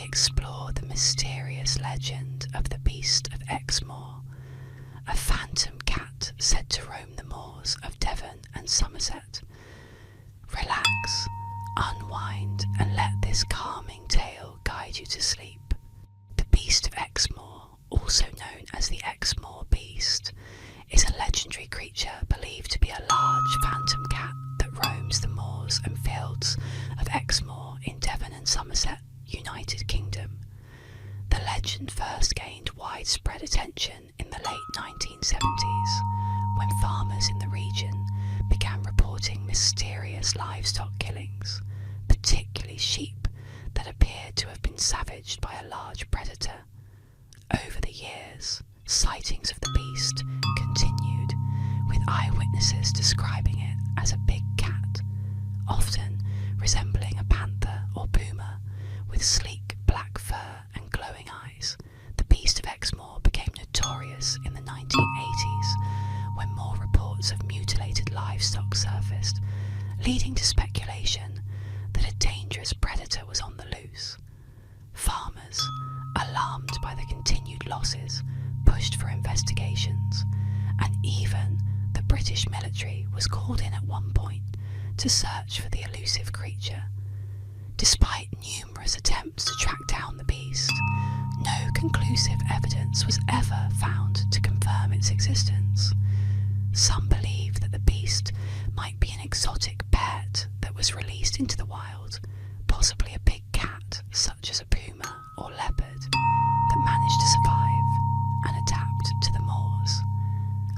explore the mysterious legend of the Beast of Exmoor, a phantom cat said to roam the moors of Devon and Somerset. Relax, unwind, and let this calming tale guide you to sleep. The Beast of Exmoor, also known as the Exmoor Beast, is a legendary creature believed to be a large phantom cat that roams the moors and fields of Exmoor in Devon and Somerset, United Kingdom. The legend first gained widespread attention in the late 1970s, when farmers in the region began reporting mysterious livestock killings, particularly sheep that appeared to have been savaged by a large predator. Over the years, sightings of the beast continued, with eyewitnesses describing it as a big cat, often resembling a panther or puma, with sleek black fur and glowing eyes. The Beast of Exmoor became notorious in the 1980s when more reports of mutilated livestock surfaced, leading to speculation that a dangerous predator was on the loose. Farmers, alarmed by the continued losses, pushed for investigations, and even the British military was called in at one point to search for the elusive creature. Despite numerous attempts to track down the beast, no conclusive evidence was ever found to confirm its existence. Some believe that the beast might be an exotic pet that was released into the wild, possibly a big cat such as a puma or leopard that managed to survive and adapt to the moors.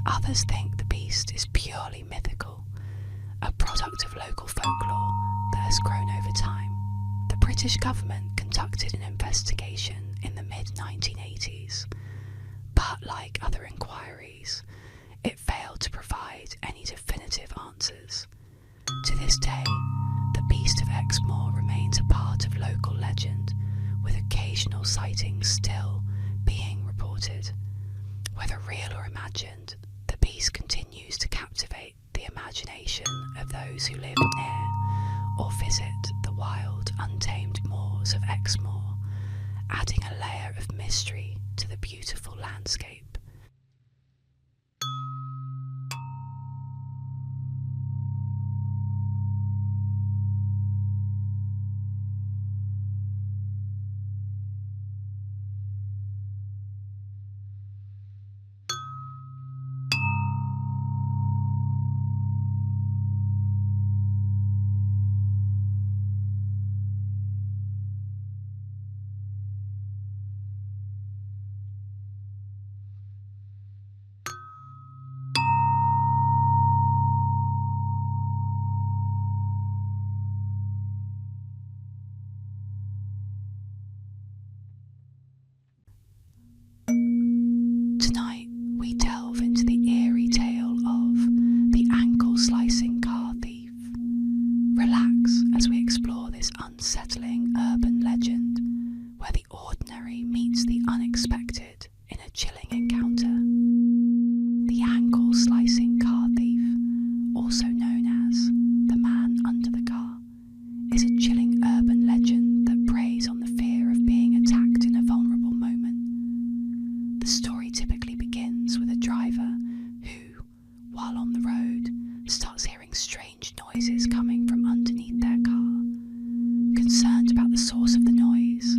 Others think the beast is purely mythical, a product of local folklore that has grown over time. The British government conducted an investigation in the mid-1980s, but like other inquiries, it failed to provide any definitive answers. To this day, the Beast of Exmoor remains a part of local legend, with occasional sightings still being reported. Whether real or imagined, the beast continues to captivate the imagination of those who live near or visit the wild, untamed moors of Exmoor, adding a layer of mystery to the beautiful landscape. Tonight, we delve into the eerie tale of the ankle-slicing car thief. Relax as we explore this unsettling urban legend, where the ordinary meets the unexpected in a chilling encounter. The ankle-slicing car thief, also known as the man under the car, is a chilling urban legend that preys on the fear of being attacked in a vulnerable moment. The story typically begins with a driver who, while on the road, starts hearing strange noises coming from underneath their car. Concerned about the source of the noise,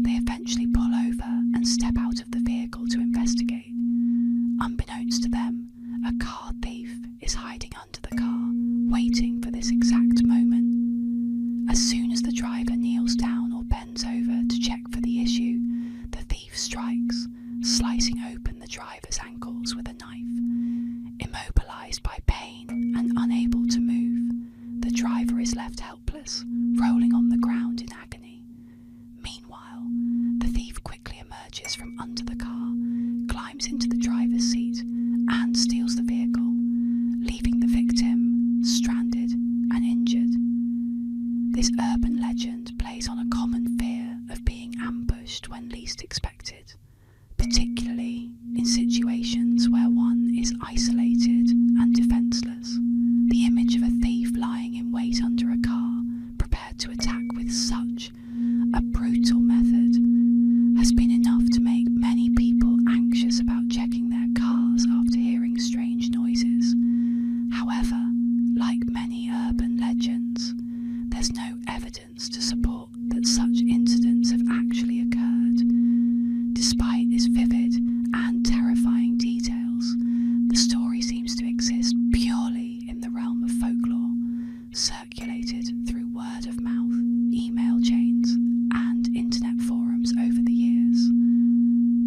they eventually pull over and step out of the vehicle to investigate. Unbeknownst to them, a car thief is hiding under the car, waiting for this exact moment. As soon as the driver kneels down or bends over to check for the issue, the thief strikes, slicing open the driver's ankles with a knife. Immobilized by pain and unable to move, the driver is left helpless, rolling on the ground in agony. Meanwhile, the thief quickly emerges from under the car, climbs into the driver's seat, and steals the vehicle, leaving the victim stranded and injured. This urban legend plays on a common fear of being ambushed when least expected, particularly in situations where one is isolated and defenseless. The image of a thief lying in wait under a car, prepared to attack with such a brutal method, evidence to support that such incidents have actually occurred. Despite its vivid and terrifying details, the story seems to exist purely in the realm of folklore, circulated through word of mouth, email chains, and internet forums over the years.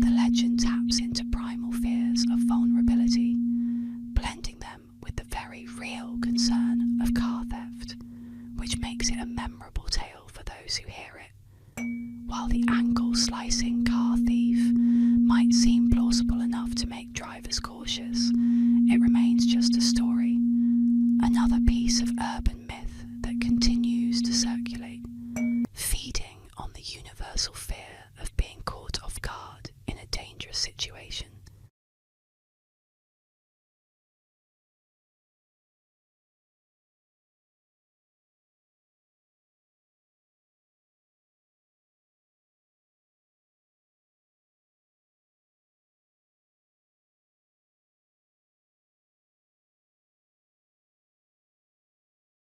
The legend taps into primal fears of vulnerability, blending them with the very real concern of car theft, which makes it a memorable tale for those who hear it. While the ankle-slicing car thief might seem plausible enough to make drivers cautious, it remains just a story, another piece of urban myth that continues to circulate, feeding on the universal fear